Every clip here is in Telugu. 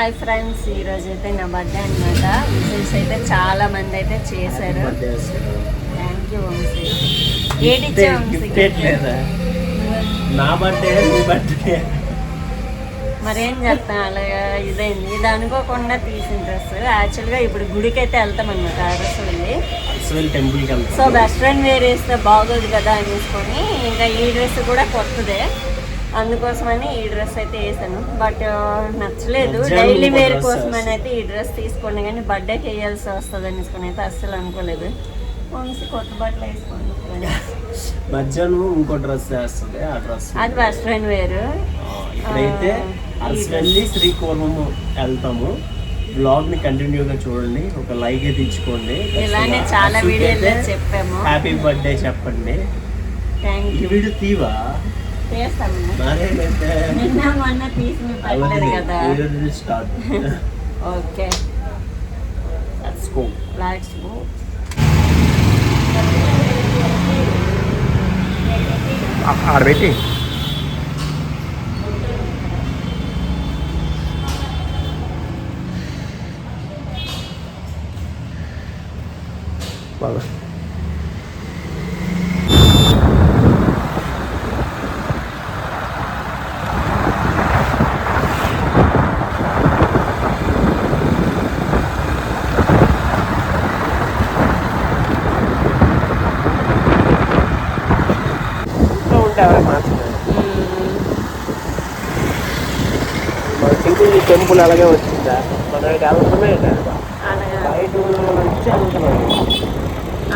హాయ్ ఫ్రెండ్స్, ఈరోజు అయితే నా బర్త్డే అనమాట. విషెస్ అయితే చాలా మంది అయితే చేశారు. Thank you Vamshi. నా బర్త్డే నీ బర్త్డే మరేం చెప్తాను, అలాగా ఇదైంది. ఇది అనుకోకుండా తీసిన డ్రెస్. యాక్చువల్గా ఇప్పుడు గుడికి అయితే వెళ్తాం అనమాట. అరసవెల్లి టెంపుల్కి వెళ్తాం. సో వెస్ట్ ఫ్రెండ్ వేర్ వేస్తే బాగోదు కదా అనేసుకొని ఇంకా ఈ డ్రెస్ కూడా కొత్తదే, అందుకోసమని ఈ డ్రెస్ అయితే వేసాను. బట్ నచ్చలేదు. డైలీ వేర్ కోసమని అయితే ఈ డ్రెస్ తీసుకోండి, కానీ బర్త్డేకి వేయాల్సి వస్తుంది అనేసుకొని అయితే అస్సలు అనుకోలేదు. వంశీ కొత్త బట్టలు వేసుకోండి. మధ్యాహ్నం ఇంకో డ్రెస్ వేస్తుంది, ఆ డ్రెస్ అది వెస్ట్ ఫ్రెండ్ వేర్. ఇప్పుడైతే అరసవెల్లి శ్రీకూర్మం వెళ్తాము. బ్లాగ్ ని కంటిన్యూగా చూడండి, ఒక లైక్ అయితే ఇచ్చుకోండి. ఇలానే చాలా వీడియోలో చెప్పాము. హ్యాపీ బర్త్డే చెప్పండి. Thank you. వీడియో తీవా నిన్న మొన్న తీసి పెట్టలేదు కదా. స్టార్ట్. Okay, let's go. ఆడబెట్టి బాగా టెంపుల్ అలాగే వచ్చిందా? మనకి అవసరమే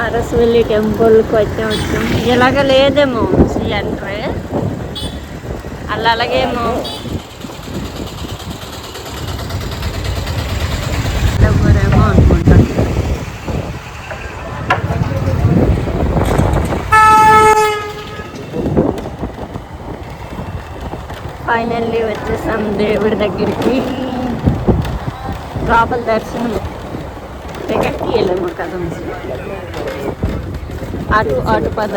అరసవెల్లి టెంపుల్కి వచ్చాం. ఇలాగ లేదేమో ఎంట్రీ, అలాగేమో ఎవరేమో అనుకుంటా. ఫైనల్లీ వచ్చేసాం దేవుడి దగ్గరికి. లోపల దర్శనం టికెట్ తీయలేము కదా. అటు పద.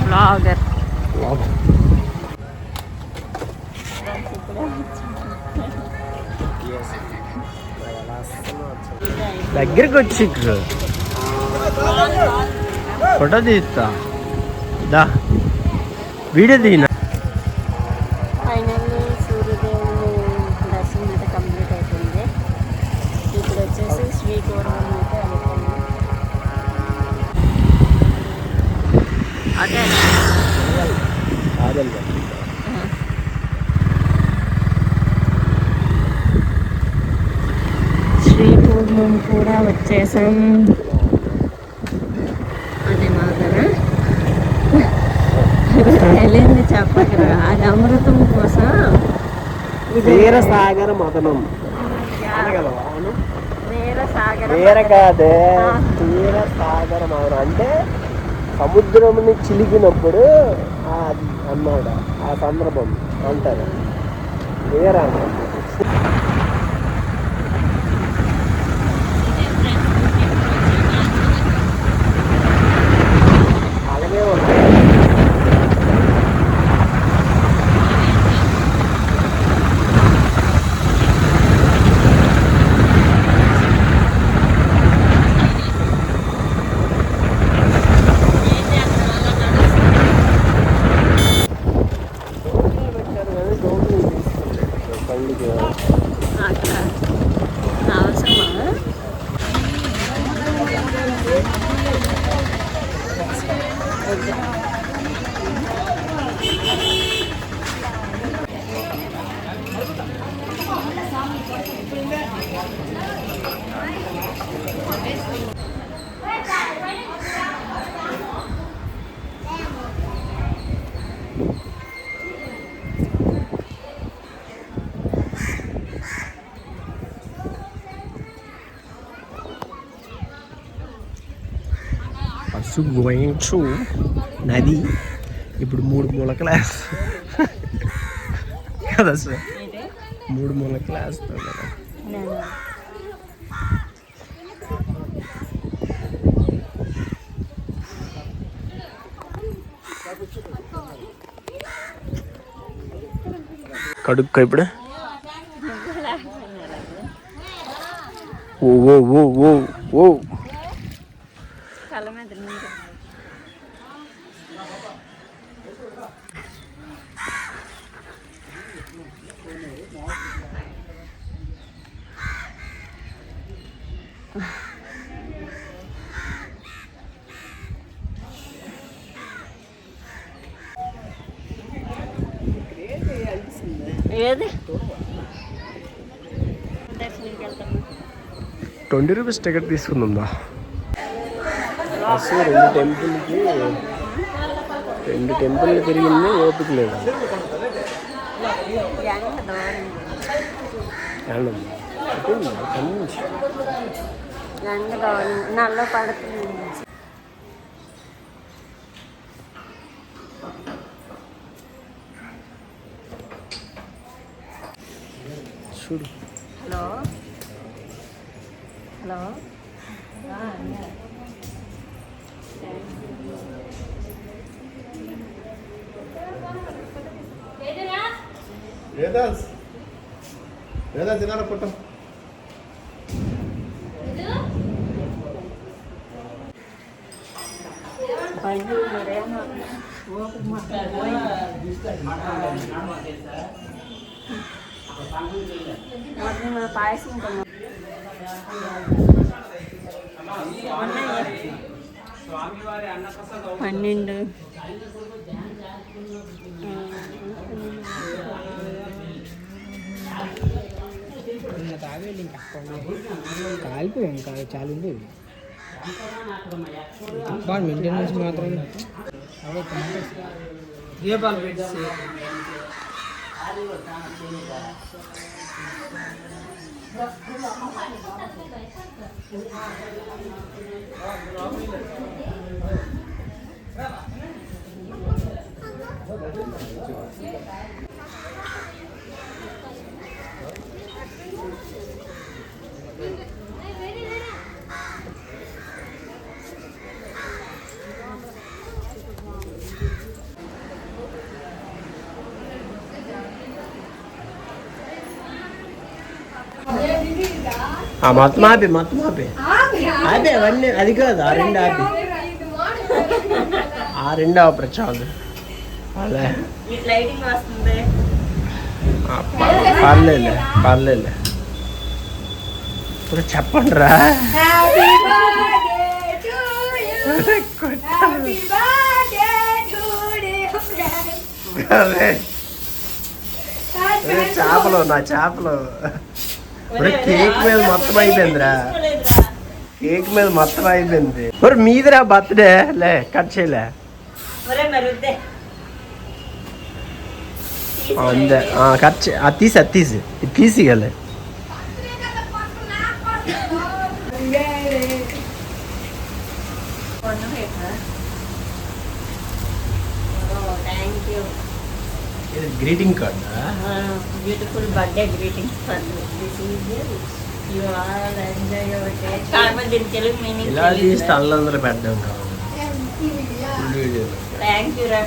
బ్లాగర్ దగ్గరికి వచ్చి ఫోటో తీస్తా, వీడియో తీనా. ఫైనల్లీ సూర్యదేవుని దర్శనం అయితే కంప్లీట్ అయిపోయింది. ఇప్పుడు వచ్చేసి శ్రీకూర్మం అయితే వెళ్తుంది. అదే శ్రీకూర్మం కూడా వచ్చేసాం. అదే మాదరా వెళ్ళింది చెప్పకరా. అది అమృతం కోసం. వీరసాగర మదనం. వీరసాగర కాదే, వీరసాగర మదనం అంటే సముద్రం చిలికినప్పుడు అన్నాడు. ఆ సందర్భం అంటారు వీర. అలాగే ఉంటాయి. going to నది ఇప్పుడు 3 మూలకలు కదా సార్, 3 మూలకలు వేస్తాం కదా. కడుక్కో ఇప్పుడు. ఓ ఓ ఓ ఓ ఓ కళ్ళ మీద నీరు. ఏది దర్శనానికి వెళ్తాము. 20 రూపీస్ టికెట్ తీసుకుందా? అసలు రెండు టెంపుల్ని తిరిగింది, ఓపిక లేదు. నల్ల పడుతుంది. చూడు. హలో హలో తినాలి పుట్టం. పాయసం 12 కాలిపోయాం. ఇంకా చాలా ఉండేది. బాగా మెయింటెనెన్స్ మాత్రం దీపాలు పెట్టేసి మొత్తం ఆపి అవన్నీ అది కాదు. ఆ రెండు ఆపి చాలు. అదే లైటింగ్ వస్తుంది. పర్లేదు ఇప్పుడు చెప్పండి రా. చేపలు నా చేపలు ఇప్పుడు కేక్ మీద మొత్తం అయిపోయిందిరా. కేక్ మీద మొత్తం అయిపోయింది. మరి మీదిరా బర్త్డే లే కట్ చేయలే అంతే. కట్ అది తీసి గలే. Greeting card. Beautiful birthday greetings for this is you all enjoy your day. చాలా దీని తెలుగు మీనింగ్ ఇలా తీస్తే అల్లందరూ పెట్టడం కావాలి. థ్యాంక్ యూ రా.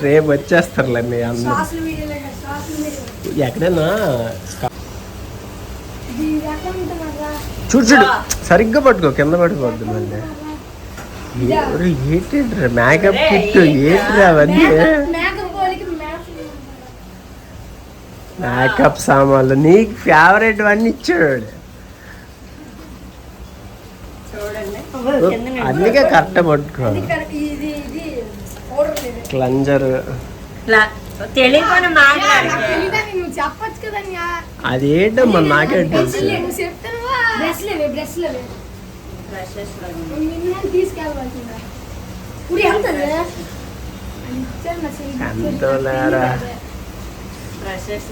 రేపు వచ్చేస్తారులే మీ అందరూ. ఎక్కడైనా చూడు సరిగ్గా పట్టుకో, కింద పడిపోద్ది మళ్ళీ. ఏంటి మేకప్ కిట్ ఏంటి అవన్నీ? మేకప్ సామాన్లు నీకు ఫేవరెట్ అన్నీ ఇచ్చాడు. అందుకే కరెక్ట్ పట్టుకో. క్లెన్జర్ తెలియకుండా మాట్లాడు. అదేంటమ్మా నాకే తెలుసు. బ్రషెస్